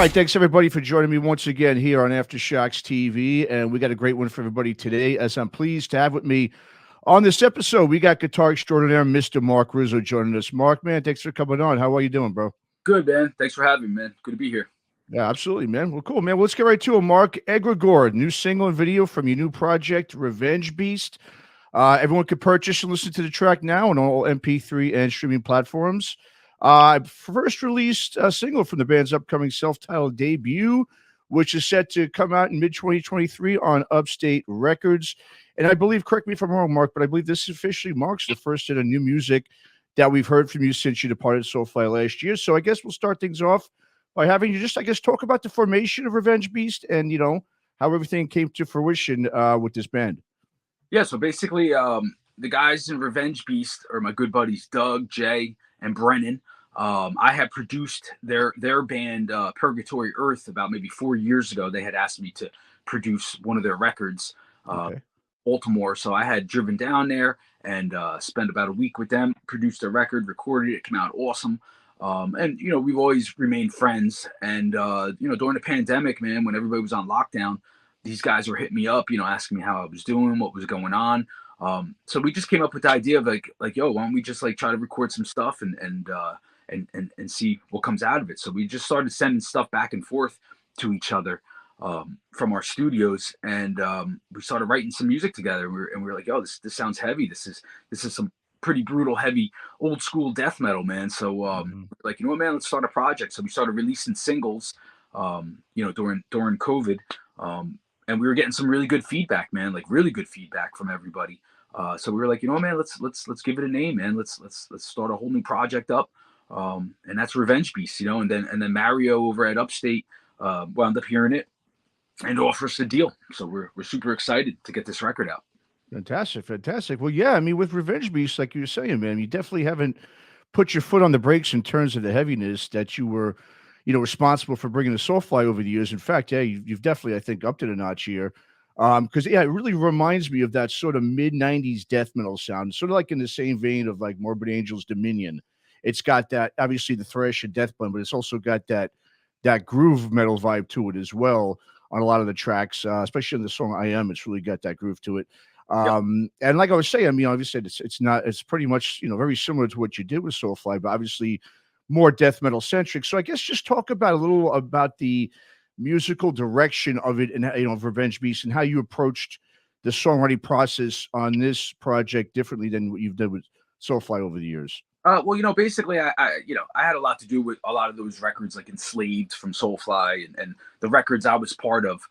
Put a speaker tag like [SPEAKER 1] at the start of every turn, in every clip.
[SPEAKER 1] right, thanks everybody for joining me once again here on Aftershocks TV, and we got a great one for everybody today. As I'm pleased to have with me on this episode, we got guitar extraordinaire Mr. Marc Rizzo joining us. Marc, man, thanks for coming on. How are you doing, bro?
[SPEAKER 2] Good, man. Thanks for having me, man. Good to be here.
[SPEAKER 1] Yeah, absolutely, man. Well, cool, man. Well, let's get right to it. Marc, EGREGORE, new single and video from your new project, Revenge Beast. Everyone can purchase and listen to the track now on all MP3 and streaming platforms. First released single from the band's upcoming self-titled debut, which is set to come out in mid-2023 on Upstate Records. And I believe, correct me if I'm wrong, Marc, but I believe this officially marks the first hit of new music that we've heard from you since you departed SOULFLY last year. So I guess we'll start things off by having you just, I guess, talk about the formation of Revenge Beast and, you know, how everything came to fruition with this band.
[SPEAKER 2] Yeah, so basically the guys in Revenge Beast are my good buddies, Doug, Jay, and Brennan. I had produced their band, Purgatory Earth, about maybe 4 years ago. They had asked me to produce one of their records, Baltimore. So I had driven down there and spent about a week with them, produced a record, recorded it, came out awesome. And, you know, we've always remained friends. And, you know, during the pandemic, man, when everybody was on lockdown, these guys were hitting me up, you know, asking me how I was doing, what was going on. So we just came up with the idea of like, yo, why don't we just like try to record some stuff and see what comes out of it. So we just started sending stuff back and forth to each other from our studios, and we started writing some music together. And we were like, yo, this sounds heavy. This is some pretty brutal, heavy, old school death metal, man. So like, you know what, man, let's start a project. So we started releasing singles, you know, during COVID, and we were getting some really good feedback, man, like really good feedback from everybody. So we were like, you know, man, let's give it a name, man. Let's start a whole new project up. And that's Revenge Beast, you know, and then Mario over at Upstate wound up hearing it and offered us a deal. So we're super excited to get this record out.
[SPEAKER 1] Fantastic. Well, yeah, I mean, with Revenge Beast, like you were saying, man, you definitely haven't put your foot on the brakes in terms of the heaviness that you were, you know, responsible for bringing to SOULFLY over the years. In fact, yeah, you've definitely, I think, upped it a notch here. Because yeah, it really reminds me of that sort of mid-90s death metal sound, sort of like in the same vein of like Morbid Angel's Dominion. It's got that, obviously, the thrash and death blend, but it's also got that groove metal vibe to it as well on a lot of the tracks, especially in the song I Am. It's really got that groove to it. And like I was saying, I mean, obviously, it's pretty much, you know, very similar to what you did with SOULFLY, but obviously more death metal centric. So I guess just talk about a little about the musical direction of it, and, you know, of Revenge Beast, and how you approached the songwriting process on this project differently than what you've done with SOULFLY over the years.
[SPEAKER 2] Well, you know, basically, I had a lot to do with a lot of those records, like Enslaved from SOULFLY and the records I was part of.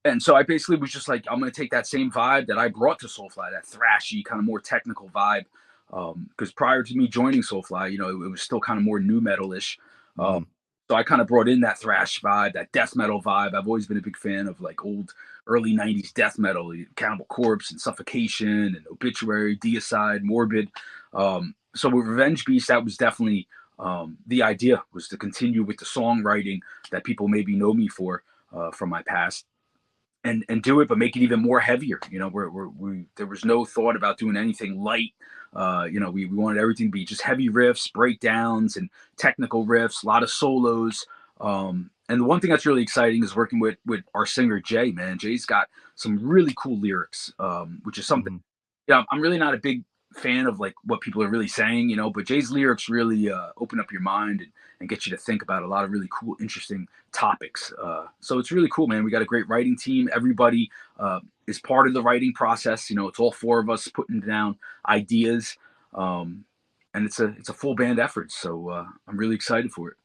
[SPEAKER 2] And so I basically was just like, I'm going to take that same vibe that I brought to SOULFLY, that thrashy, kind of more technical vibe. Because prior to me joining SOULFLY, you know, it was still kind of more nu metal-ish. So I kind of brought in that thrash vibe, that death metal vibe. I've always been a big fan of like old early 90s death metal, Cannibal Corpse and Suffocation and Obituary, Deicide, Morbid. So with Revenge Beast, that was definitely the idea, was to continue with the songwriting that people maybe know me for from my past, and do it, but make it even more heavier. You know, there was no thought about doing anything light. You know, we wanted everything to be just heavy riffs, breakdowns, and technical riffs, a lot of solos. And the one thing that's really exciting is working with our singer, Jay, man. Jay's got some really cool lyrics, which is something, yeah, I'm really not a big fan of like what people are really saying, you know, but Jay's lyrics really open up your mind and get you to think about a lot of really cool, interesting topics. So it's really cool, man. We got a great writing team. Everybody is part of the writing process. You know, it's all four of us putting down ideas, and it's a full band effort. So I'm really excited for it.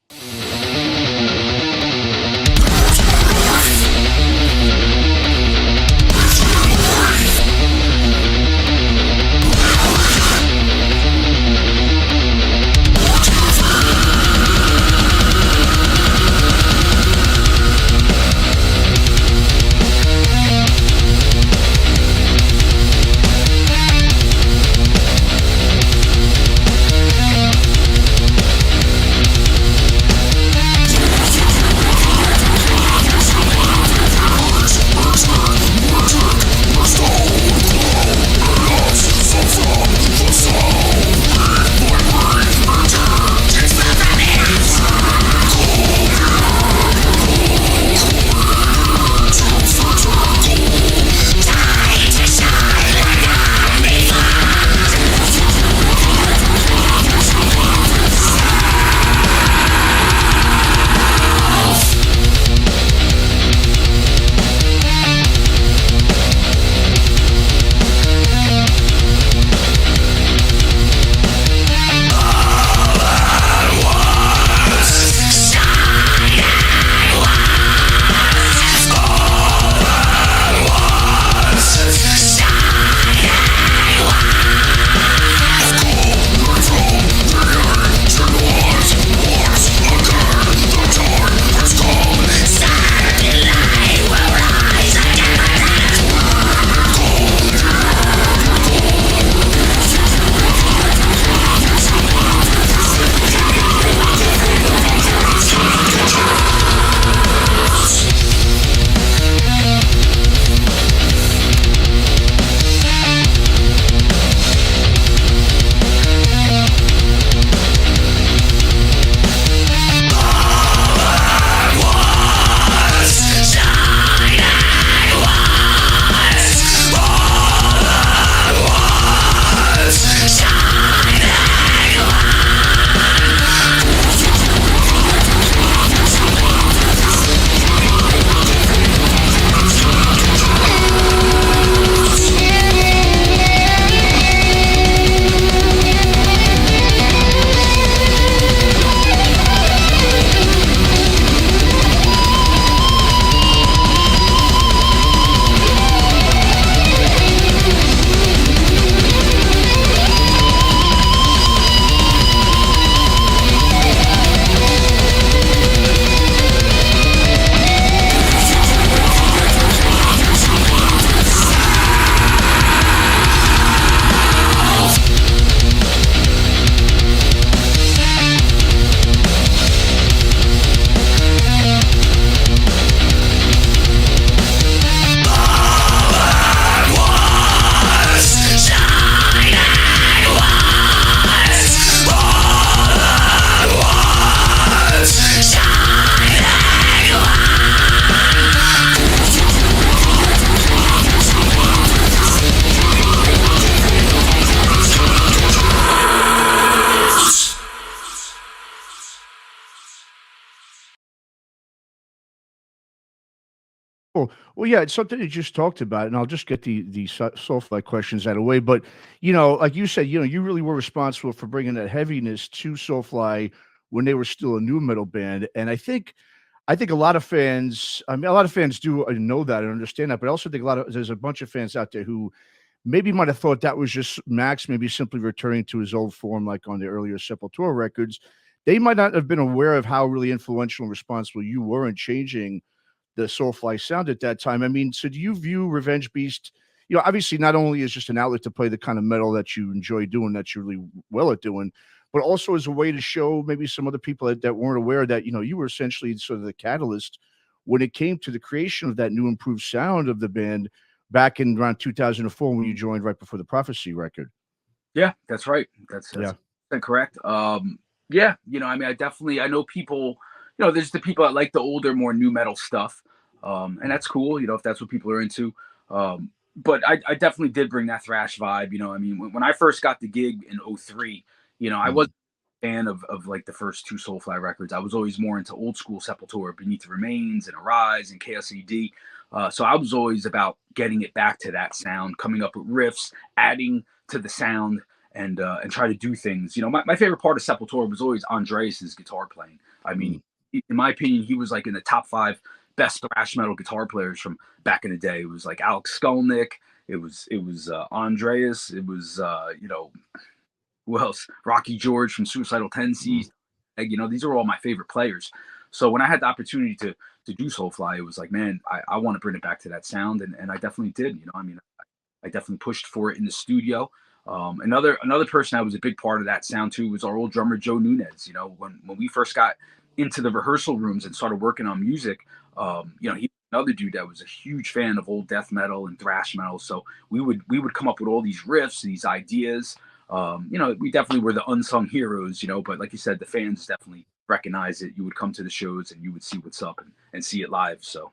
[SPEAKER 1] Well, yeah, it's something you just talked about, and I'll just get the soulfly questions out of the way. But you know, like you said, you know, you really were responsible for bringing that heaviness to Soulfly when they were still a new metal band, and I think a lot of fans, I mean, a lot of fans do know that and understand that, but I also think a lot of there's a bunch of fans out there who maybe might have thought that was just Max maybe simply returning to his old form, like on the earlier Sepultura records. They might not have been aware of how really influential and responsible you were in changing the Soulfly sound at that time. I mean, so do you view Revenge Beast, you know, obviously not only as just an outlet to play the kind of metal that you enjoy doing, that you're really well at doing, but also as a way to show maybe some other people that weren't aware that, you know, you were essentially sort of the catalyst when it came to the creation of that new improved sound of the band back in around 2004 when you joined right before the Prophecy record.
[SPEAKER 2] Yeah, that's right. That's
[SPEAKER 1] Yeah.
[SPEAKER 2] correct. Yeah, you know, I mean, I know people. You know, there's the people that like the older, more new metal stuff, and that's cool. You know, if that's what people are into. But I definitely did bring that thrash vibe. You know, I mean, when I first got the gig in '03, you know, I
[SPEAKER 1] Mm,
[SPEAKER 2] wasn't a fan of like the first two Soulfly records. I was always more into old school Sepultura, Beneath the Remains, and Arise, and KSED. So I was always about getting it back to that sound, coming up with riffs, adding to the sound, and try to do things. You know, my favorite part of Sepultura was always Andreas's guitar playing. I mean,
[SPEAKER 1] mm,
[SPEAKER 2] in my opinion, he was like in the top five best thrash metal guitar players from back in the day. It was like Alex Skolnick. It was Andreas. It was you know, who else? Rocky George from Suicidal
[SPEAKER 1] mm.
[SPEAKER 2] Tendencies. Like, you know, these are all my favorite players. So when I had the opportunity to do Soulfly, it was like, man, I want to bring it back to that sound, and I definitely did. You know, I mean, I definitely pushed for it in the studio. Another person that was a big part of that sound too was our old drummer Joe Nunez. You know, when we first got into the rehearsal rooms and started working on music, you know, he another dude that was a huge fan of old death metal and thrash metal. So we would come up with all these riffs, these ideas. You know, we definitely were the unsung heroes. You know, but like you said, the fans definitely recognize it. You would come to the shows and you would see what's up and see it live. So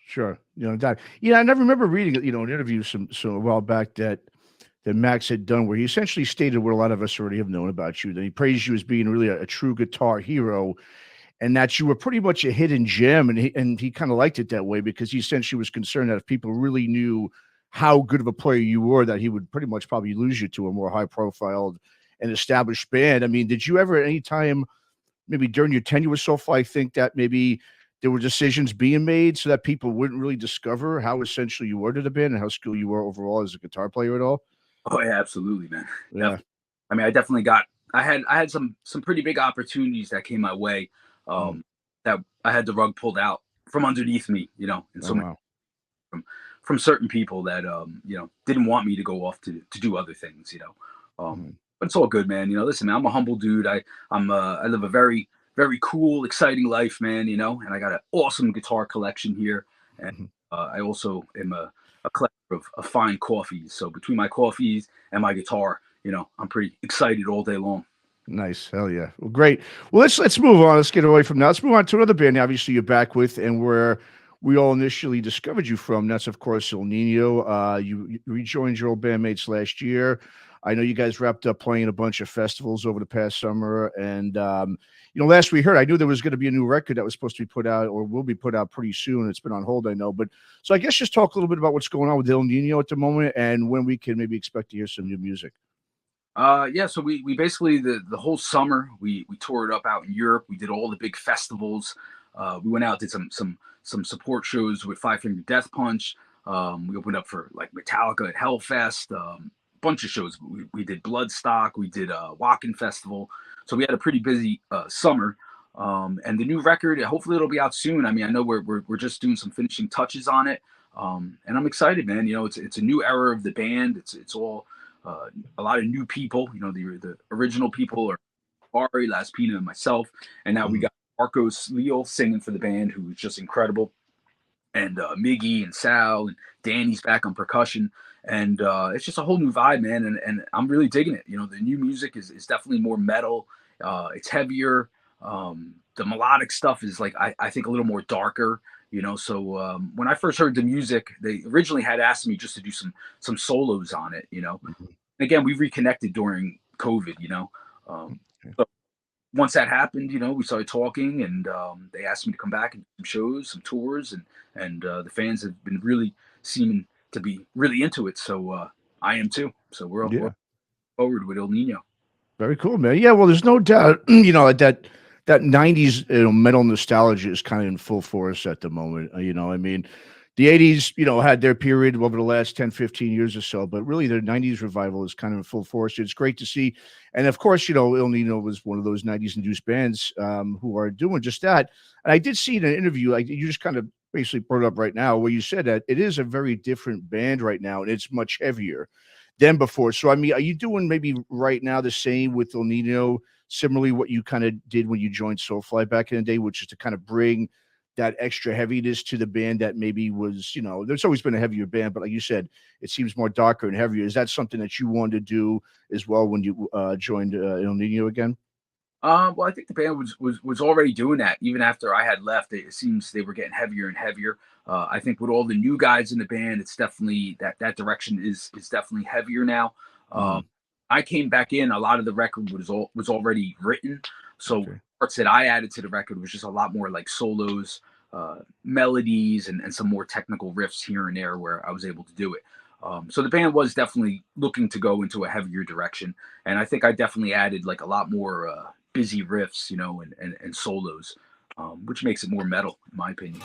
[SPEAKER 1] Sure. You know, that, yeah, I never remember reading, you know, an interview some a while back that Max had done where he essentially stated what a lot of us already have known about you, that he praised you as being really a true guitar hero and that you were pretty much a hidden gem. And he kind of liked it that way because he essentially was concerned that if people really knew how good of a player you were, that he would pretty much probably lose you to a more high profile and established band. I mean, did you ever at any time, maybe during your tenure with SoFi, think that maybe there were decisions being made so that people wouldn't really discover how essential you were to the band and how skilled you were overall as a guitar player at all?
[SPEAKER 2] oh yeah, absolutely, man.
[SPEAKER 1] Yeah.
[SPEAKER 2] I mean, I definitely got. I had some pretty big opportunities that came my way.
[SPEAKER 1] Mm.
[SPEAKER 2] That I had the rug pulled out from underneath me, you know, and
[SPEAKER 1] Oh,
[SPEAKER 2] so many
[SPEAKER 1] wow.
[SPEAKER 2] from certain people that you know, didn't want me to go off to do other things, you know.
[SPEAKER 1] Mhm.
[SPEAKER 2] But it's all good, man. You know, listen, man, I'm a humble dude. I live a very cool, exciting life, man. You know, and I got an awesome guitar collection here, and
[SPEAKER 1] Mhm.
[SPEAKER 2] I also am a collector of fine coffees. So between my coffees and my guitar, you know, I'm pretty excited all day long.
[SPEAKER 1] Nice. Hell yeah. Well, great. Well, let's move on. Let's get away from that. Let's move on to another band. Obviously, you're back with, and where we all initially discovered you from. That's of course El Nino. You rejoined your old bandmates last year. I know you guys wrapped up playing a bunch of festivals over the past summer, and you know, last we heard, I knew there was going to be a new record that was supposed to be put out or will be put out pretty soon. It's been on hold, I know, but so I guess just talk a little bit about what's going on with El Nino at the moment, and when we can maybe expect to hear some new music.
[SPEAKER 2] Yeah, so we basically the whole summer we toured up out in Europe. We did all the big festivals. We went out, did some support shows with Five Finger Death Punch. We opened up for like Metallica at Hellfest. Bunch of shows. We did Bloodstock. We did Wacken Festival. So we had a pretty busy summer. And the new record, hopefully it'll be out soon. I mean, I know we're just doing some finishing touches on it. And I'm excited, man. You know, it's a new era of the band. It's all a lot of new people. You know, the original people are Ari, Laspina, and myself, and now we
[SPEAKER 1] Mhm.
[SPEAKER 2] got Marcos Leal singing for the band, who is just incredible, and Miggy and Sal and Danny's back on percussion, and it's just a whole new vibe, man. And I'm really digging it. You know, the new music is definitely more metal. It's heavier. The melodic stuff is like I think a little more darker. You know, so when I first heard the music, they originally had asked me just to do some solos on it. You know,
[SPEAKER 1] Mhm.
[SPEAKER 2] again, we reconnected during COVID, you know.
[SPEAKER 1] Okay.
[SPEAKER 2] So once that happened, we started talking, and they asked me to come back and some shows, some tours, and the fans have been really seeming to be really into it. So I am too. So we're
[SPEAKER 1] Yeah.
[SPEAKER 2] forward with El Nino.
[SPEAKER 1] Very cool, man. Yeah, well, there's no doubt, that 90s, metal nostalgia is kind of in full force at the moment. I mean, the 80s, had their period over the last 10, 15 years or so, but really the 90s revival is kind of in full force. It's great to see. And of course, El Nino was one of those 90s induced bands who are doing just that. And I did see in an interview, like you just kind of basically brought it up right now, where you said that it is a very different band right now, and it's much heavier than before. So, I mean, are you doing maybe right now the same with El Nino, similarly what you kind of did when you joined Soulfly back in the day, which is to kind of bring that extra heaviness to the band that maybe was, there's always been a heavier band, but like you said, it seems more darker and heavier. Is that something that you wanted to do as well when you joined El Nino again?
[SPEAKER 2] Well, I think the band was already doing that even after I had left. It seems they were getting heavier and heavier. I think with all the new guys in the band, it's definitely that direction is definitely heavier now.
[SPEAKER 1] Mm,
[SPEAKER 2] I came back in. A lot of the record was already written, so
[SPEAKER 1] okay.
[SPEAKER 2] parts that I added to the record was just a lot more like solos, melodies, and some more technical riffs here and there where I was able to do it. So the band was definitely looking to go into a heavier direction, and I think I definitely added like a lot more busy riffs, and solos, which makes it more metal, in my opinion.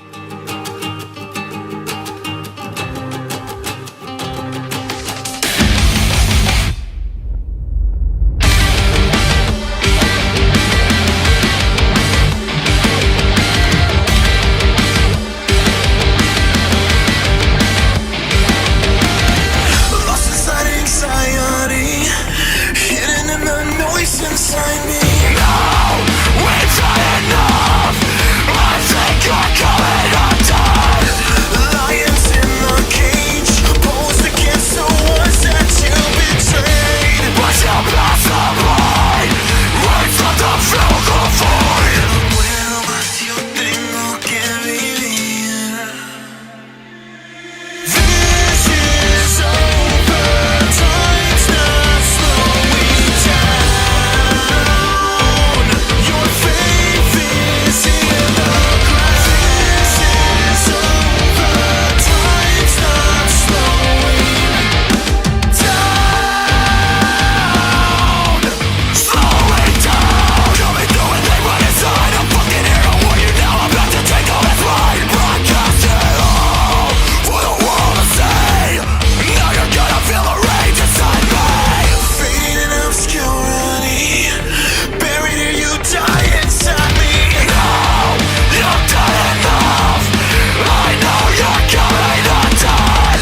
[SPEAKER 3] Inside me. No, we've had enough. I think you're coming undone. Lions in the cage, opposed against the ones that you betrayed. But you'll pass the line, right from the physical void. Bueno, más yo tengo que vivir. This is over, time's not slowing down. Your faith is in the ground. This is over, time's not slowing down. Slowing down. Coming through and they run inside. I'm fucking here to warn you now. I'm about to take all that's mine. Broadcast it all for the world to see. Now you're gonna feel the rage inside me. Fading in obscurity, buried here, you die inside me. No, you've done enough. I know you're coming undone.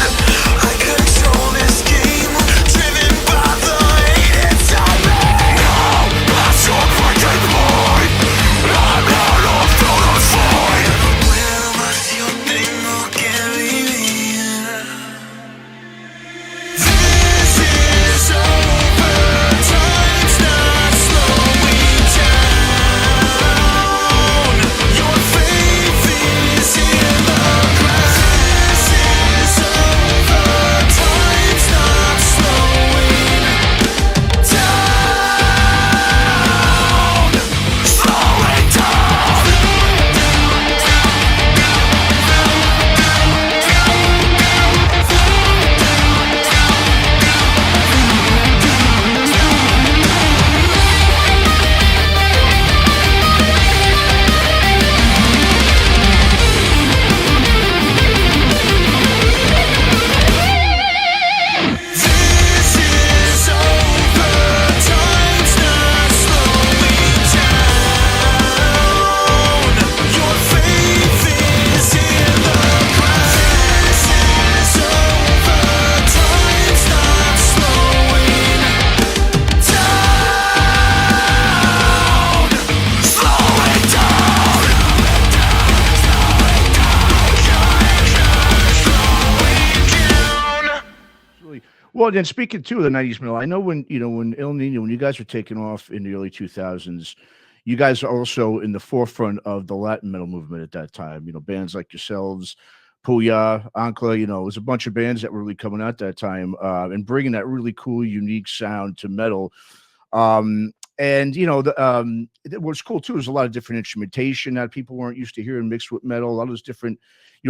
[SPEAKER 3] I control this game, driven by the hate inside me. No, that's your breaking point. I'm out of fill the void. Bueno, más yo tengo que vivir. This is over, time's not slowing down. Your faith is in the ground. This is over, time's not slowing down. Slowing down. This is over, time's not slowing down. Your faith is in the ground. This is over, time's not slowing down. Slowing down.
[SPEAKER 1] Absolutely. Well, then speaking too of the 90s metal, I know when El Nino, when you guys were taking off in the early 2000s, you guys are also in the forefront of the Latin metal movement at that time. Bands like yourselves, Puya, Ancla, it was a bunch of bands that were really coming out that time and bringing that really cool, unique sound to metal. And what's cool too is a lot of different instrumentation that people weren't used to hearing mixed with metal. A lot of those different,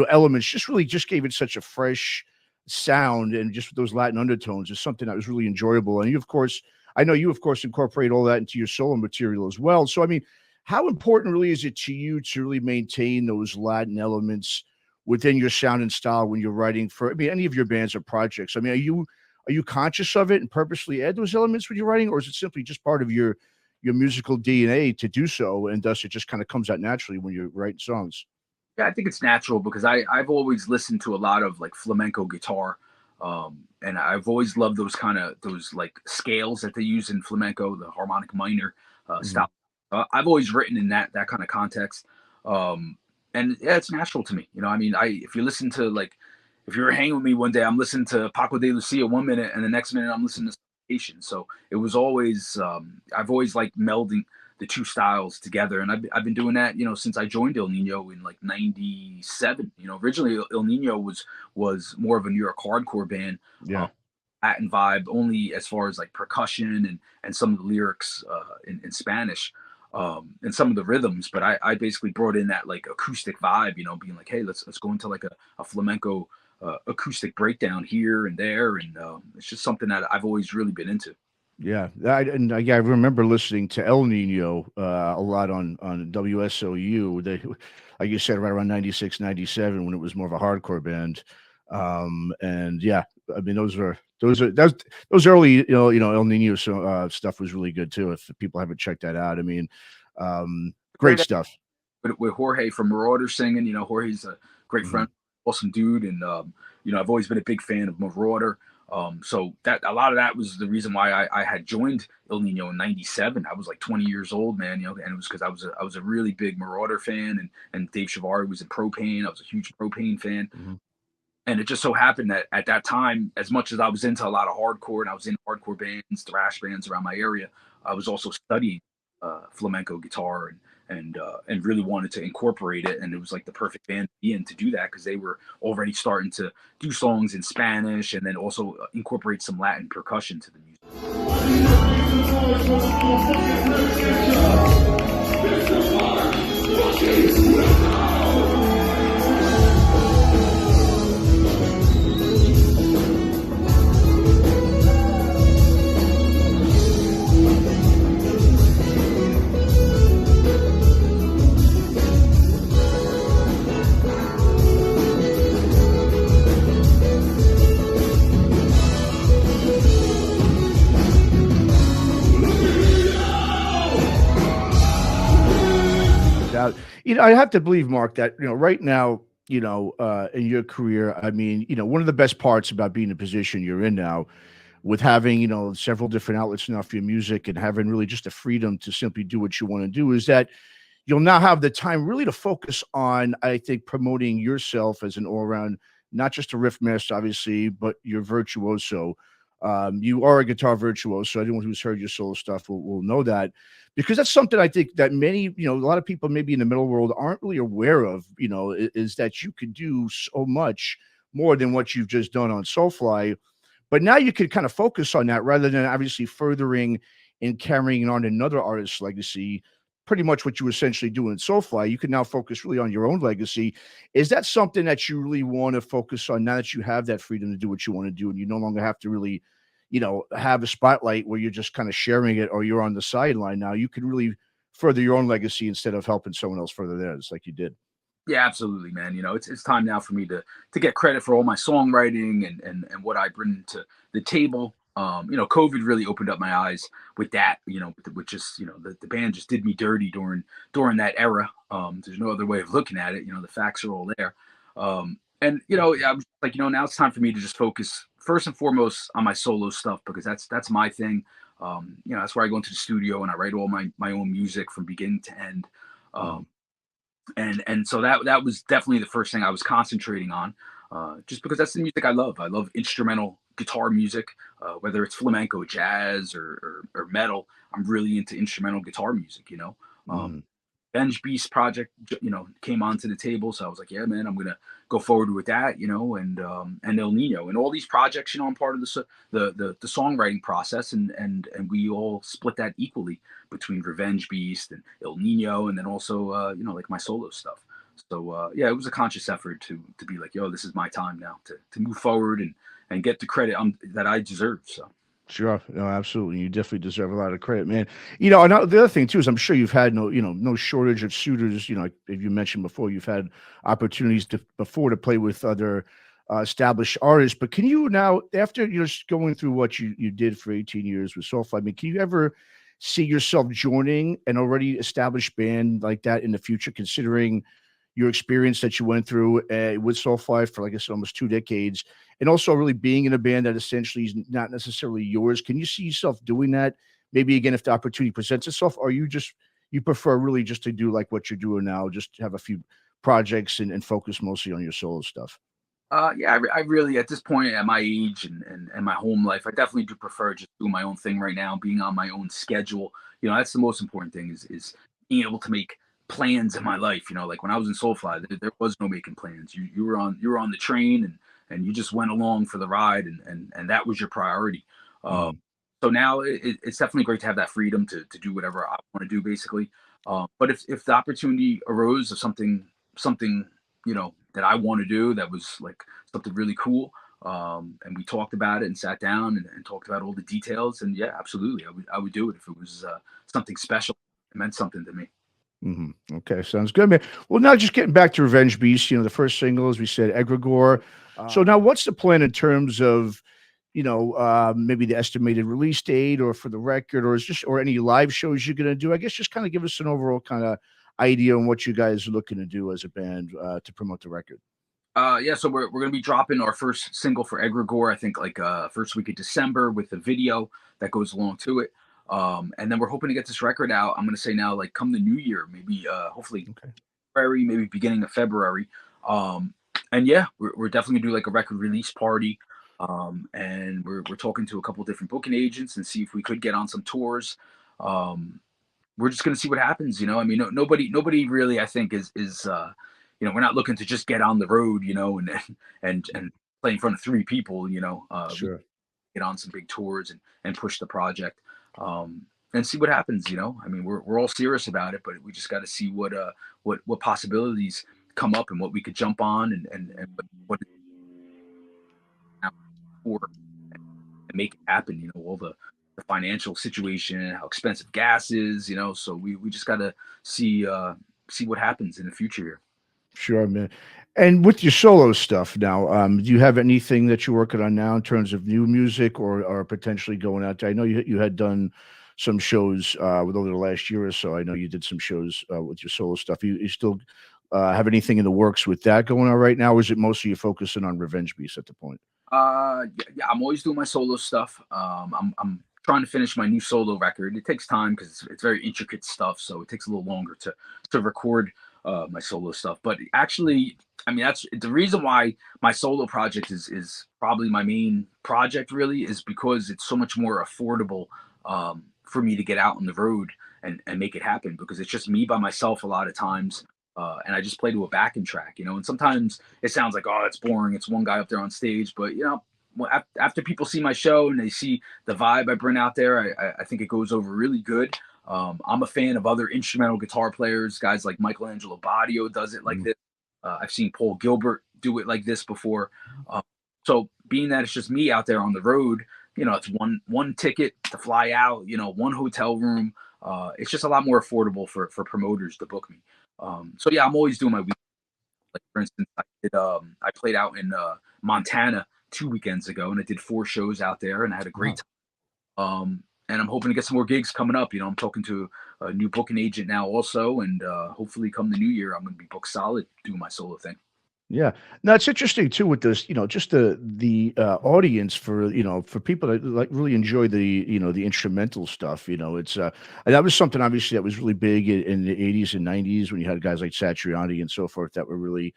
[SPEAKER 1] elements just gave it such a fresh sound, and just with those Latin undertones is something that was really enjoyable. And I know you of course incorporate all that into your solo material as well. So I mean, how important really is it to you to really maintain those Latin elements within your sound and style when you're writing for, any of your bands or projects? I mean, are you conscious of it and purposely add those elements when you're writing, or is it simply just part of your musical DNA to do so, and thus it just kind of comes out naturally when you're writing songs?
[SPEAKER 2] Yeah, I think it's natural because I've always listened to a lot of like flamenco guitar, and I've always loved those like scales that they use in flamenco, the harmonic minor
[SPEAKER 1] Mhm.
[SPEAKER 2] style. I've always written in that kind of context, and yeah, it's natural to me. I mean, if you listen to like if you were hanging with me one day, I'm listening to Paco de Lucia 1 minute, and the next minute I'm listening to Suffocation. So it was always I've always liked melding the two styles together, and I've been doing that since I joined El Nino in like '97. Originally El Nino was more of a New York hardcore band,
[SPEAKER 1] Yeah.
[SPEAKER 2] Latin vibe, only as far as like percussion and some of the lyrics in Spanish. And some of the rhythms, but I basically brought in that like acoustic vibe, being like, hey, let's go into like a flamenco acoustic breakdown here and there, and it's just something that I've always really been into.
[SPEAKER 1] Yeah, I remember listening to El Nino a lot on WSOU. They, like you said, right around 96, 97, when it was more of a hardcore band. And yeah, I mean those early El Nino stuff was really good too. If people haven't checked that out, I mean, great stuff.
[SPEAKER 2] With Jorge from Marauder singing. Jorge's a great
[SPEAKER 1] Mhm.
[SPEAKER 2] friend, awesome dude, and I've always been a big fan of Marauder. So that a lot of that was the reason why I had joined El Nino in '97. I was like 20 years old, man. And it was because I was a really big Marauder fan, and Dave Chavarri was in Propane. I was a huge Propane fan,
[SPEAKER 1] Mhm.
[SPEAKER 2] and it just so happened that at that time, as much as I was into a lot of hardcore and I was in hardcore bands, thrash bands around my area, I was also studying flamenco guitar and really wanted to incorporate it. And it was like the perfect band to be in to do that because they were already starting to do songs in Spanish and then also incorporate some Latin percussion to the music.
[SPEAKER 1] Doubt. I have to believe, Mark, that right now, in your career, I mean, one of the best parts about being in the position you're in now, with having several different outlets now for your music and having really just the freedom to simply do what you want to do, is that you'll now have the time really to focus on, I think, promoting yourself as an all-around, not just a riff master, obviously, but you're virtuoso. You are a guitar virtuoso. Anyone who's heard your solo stuff will know that, because that's something I think that many, a lot of people maybe in the middle world aren't really aware of, is that you could do so much more than what you've just done on Soulfly. But now you could kind of focus on that rather than obviously furthering and carrying on another artist's legacy. Pretty much what you essentially do in Soulfly, you can now focus really on your own legacy. Is that something that you really want to focus on now that you have that freedom to do what you want to do, and you no longer have to really, have a spotlight where you're just kind of sharing it or you're on the sideline? Now you can really further your own legacy instead of helping someone else further theirs, like you did.
[SPEAKER 2] Yeah, absolutely, man. It's time now for me to get credit for all my songwriting and what I bring to the table. COVID really opened up my eyes with that. With just the band just did me dirty during that era. There's no other way of looking at it. The facts are all there. And I was like, now it's time for me to just focus first and foremost on my solo stuff because that's my thing. That's where I go into the studio and I write all my own music from beginning to end.
[SPEAKER 1] Mhm.
[SPEAKER 2] Um, and so that was definitely the first thing I was concentrating on, just because that's the music I love. I love instrumental guitar music, whether it's flamenco, jazz, or metal. I'm really into instrumental guitar music. Um,
[SPEAKER 1] Mhm.
[SPEAKER 2] Revenge Beast project, came onto the table. So I was like, yeah, man, I'm gonna go forward with that, and El Nino and all these projects. I'm part of the songwriting process, and we all split that equally between Revenge Beast and El Nino, and then also like my solo stuff. So yeah, it was a conscious effort to be like, yo, this is my time now to move forward and get the credit that I deserve. So.
[SPEAKER 1] Sure. No, absolutely. You definitely deserve a lot of credit, man. And the other thing too is I'm sure you've had no shortage of suitors. Like you mentioned before, you've had opportunities before to play with other established artists. But can you now, after going through what you did for 18 years with SOULFLY, I mean, can you ever see yourself joining an already established band like that in the future, considering your experience that you went through with SOULFLY for, like I said, almost 2 decades, and also really being in a band that essentially is not necessarily yours? Can you see yourself doing that? Maybe again, if the opportunity presents itself, or you prefer really just to do like what you're doing now, just have a few projects and focus mostly on your solo stuff?
[SPEAKER 2] Yeah, I really, at this point at my age and my home life, I definitely do prefer just doing my own thing right now, being on my own schedule. That's the most important thing is being able to make plans in my life. Like when I was in SOULFLY, there was no making plans. You were on the train and you just went along for the ride, and that was your priority.
[SPEAKER 1] Mhm.
[SPEAKER 2] So now it's definitely great to have that freedom to do whatever I want to do, basically. But if the opportunity arose of something that I want to do that was like something really cool, and we talked about it and sat down and talked about all the details, and yeah, absolutely, I would do it if it was something special. It meant something to me.
[SPEAKER 1] Okay, sounds good, man. Well, now just getting back to Revenge Beast, the first single, as we said, Egregore. So now what's the plan in terms of, maybe the estimated release date or for the record, or any live shows you're going to do? I guess just kind of give us an overall kind of idea on what you guys are looking to do as a band to promote the record.
[SPEAKER 2] Yeah, so we're gonna be dropping our first single for Egregore, I think like first week of December, with the video that goes along to it. And then we're hoping to get this record out. I'm gonna say now, like come the new year, maybe hopefully
[SPEAKER 1] Okay.
[SPEAKER 2] February, maybe beginning of February. Um, and yeah, we're definitely gonna do like a record release party. And we're talking to a couple different booking agents and see if we could get on some tours. Um, we're just going to see what happens. I mean, nobody really, I think, is we're not looking to just get on the road, and play in front of 3 people. We
[SPEAKER 1] Sure.
[SPEAKER 2] get on some big tours and push the project, and see what happens. I mean, we're all serious about it, but we just got to see what possibilities come up and what we could jump on and what for and make it happen. All the financial situation, how expensive gas is. So we just got to see what happens in the future here.
[SPEAKER 1] Sure, man. And with your solo stuff now, do you have anything that you're working on now in terms of new music or potentially going out there? I know you had done some shows with over the last year or so. I know you did some shows with your solo stuff. You still have anything in the works with that going on right now? Or is it mostly you're focusing on Revenge Beast at the point?
[SPEAKER 2] Yeah, I'm always doing my solo stuff. I'm trying to finish my new solo record. It takes time because it's very intricate stuff, so it takes a little longer to record my solo stuff. But actually, I mean, that's the reason why my solo project is probably my main project. Really, is because it's so much more affordable for me to get out on the road and make it happen, because it's just me by myself a lot of times. And I just play to a backing track, and sometimes it sounds like, oh, it's boring. It's one guy up there on stage. But, after people see my show and they see the vibe I bring out there, I think it goes over really good. I'm a fan of other instrumental guitar players, guys like Michelangelo Badio does it like
[SPEAKER 1] Mhm.
[SPEAKER 2] this. I've seen Paul Gilbert do it like this before. So being that it's just me out there on the road, it's one ticket to fly out, one hotel room. It's just a lot more affordable for promoters to book me. So yeah, I'm always doing my week. Like for instance, I played out in Montana 2 weekends ago, and I did 4 shows out there, and I had a great
[SPEAKER 1] Wow.
[SPEAKER 2] time. And I'm hoping to get some more gigs coming up. I'm talking to a new booking agent now also, and hopefully come the new year, I'm going to be booked solid doing my solo thing.
[SPEAKER 1] Yeah. No, it's interesting too with this, just the audience for people that like really enjoy the instrumental stuff. It's and that was something obviously that was really big in the 80s and 90s when you had guys like Satriani and so forth that were really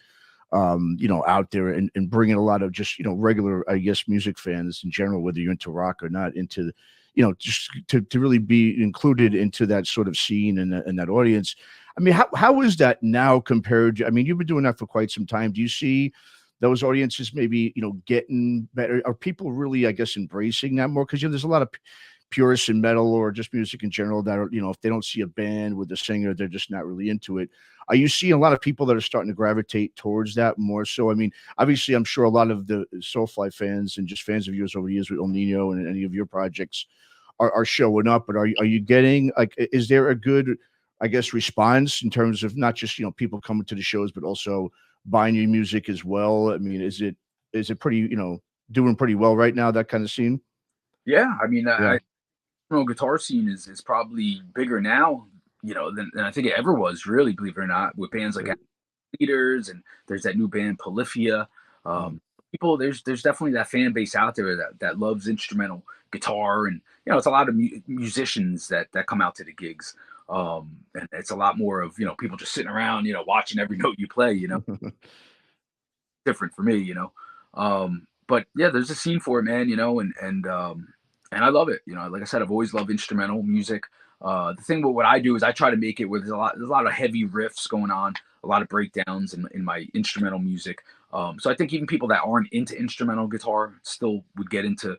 [SPEAKER 1] out there and bringing a lot of just, regular, I guess, music fans in general, whether you're into rock or not, into, just to really be included into that sort of scene and that audience. I mean, how is that now compared to, I mean, you've been doing that for quite some time. Do you see those audiences maybe, getting better? Are people really, I guess, embracing that more? Because, there's a lot of purists in metal or just music in general that are, if they don't see a band with a singer, they're just not really into it. Are you seeing a lot of people that are starting to gravitate towards that more so? I mean, obviously, I'm sure a lot of the Soulfly fans and just fans of yours over the years with El Nino and any of your projects are showing up, but are you getting, like, is there a good, I guess, response in terms of not just, people coming to the shows, but also buying your music as well? I mean, is it pretty, doing pretty well right now, that kind of scene?
[SPEAKER 2] Yeah, I mean,
[SPEAKER 1] Yeah.
[SPEAKER 2] guitar scene is probably bigger now, than I think it ever was. Really, believe it or not, with bands like
[SPEAKER 1] Right.
[SPEAKER 2] Leaders, and there's that new band Polyphia.
[SPEAKER 1] Mm.
[SPEAKER 2] People, there's definitely that fan base out there that loves instrumental guitar, and it's a lot of musicians that come out to the gigs. And it's a lot more of people just sitting around, watching every note you play. Different for me, but yeah, there's a scene for it, man. And I love it. Like I said, I've always loved instrumental music. The thing with what I do is I try to make it where there's a lot of heavy riffs going on, a lot of breakdowns in my instrumental music. So I think even people that aren't into instrumental guitar still would get into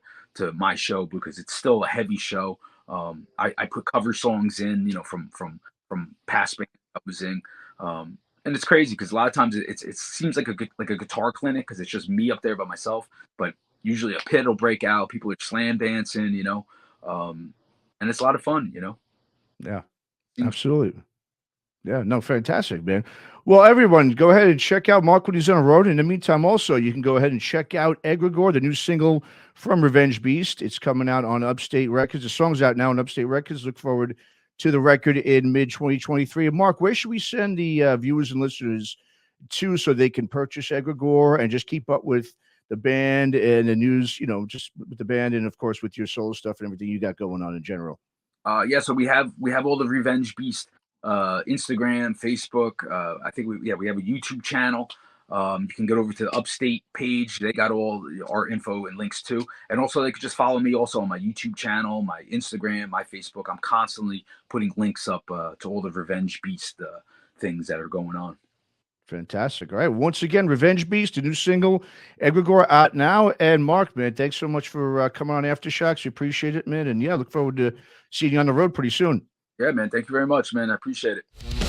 [SPEAKER 2] my show because it's still a heavy show. I put cover songs in, from past bands I was in. And it's crazy because a lot of times it seems like a guitar clinic because it's just me up there by myself. But usually a pit will break out, people are slam dancing, and it's a lot of fun.
[SPEAKER 1] Yeah, absolutely. Yeah, no, fantastic, man. Well, everyone, go ahead and check out Marc when he's on the road. In the meantime, also, you can go ahead and check out Egregore, the new single from Revenge Beast. It's coming out on Upstate Records. The song's out now on Upstate Records. Look forward to the record in mid-2023. And Marc, where should we send the viewers and listeners to so they can purchase Egregore and just keep up with the band and the news, just with the band and, of course, with your solo stuff and everything you got going on in general?
[SPEAKER 2] Yeah, so we have all the Revenge Beast, Instagram, Facebook. I think we have a YouTube channel. You can get over to the Upstate page. They got all our info and links too. And also they could just follow me also on my YouTube channel, my Instagram, my Facebook. I'm constantly putting links up to all the Revenge Beast things that are going on.
[SPEAKER 1] Fantastic. All right. Once again, Revenge Beast, a new single, Egregore out now. And Marc, man, thanks so much for coming on Aftershocks. We appreciate it, man. And yeah, look forward to seeing you on the road pretty soon.
[SPEAKER 2] Yeah, man. Thank you very much, man. I appreciate it.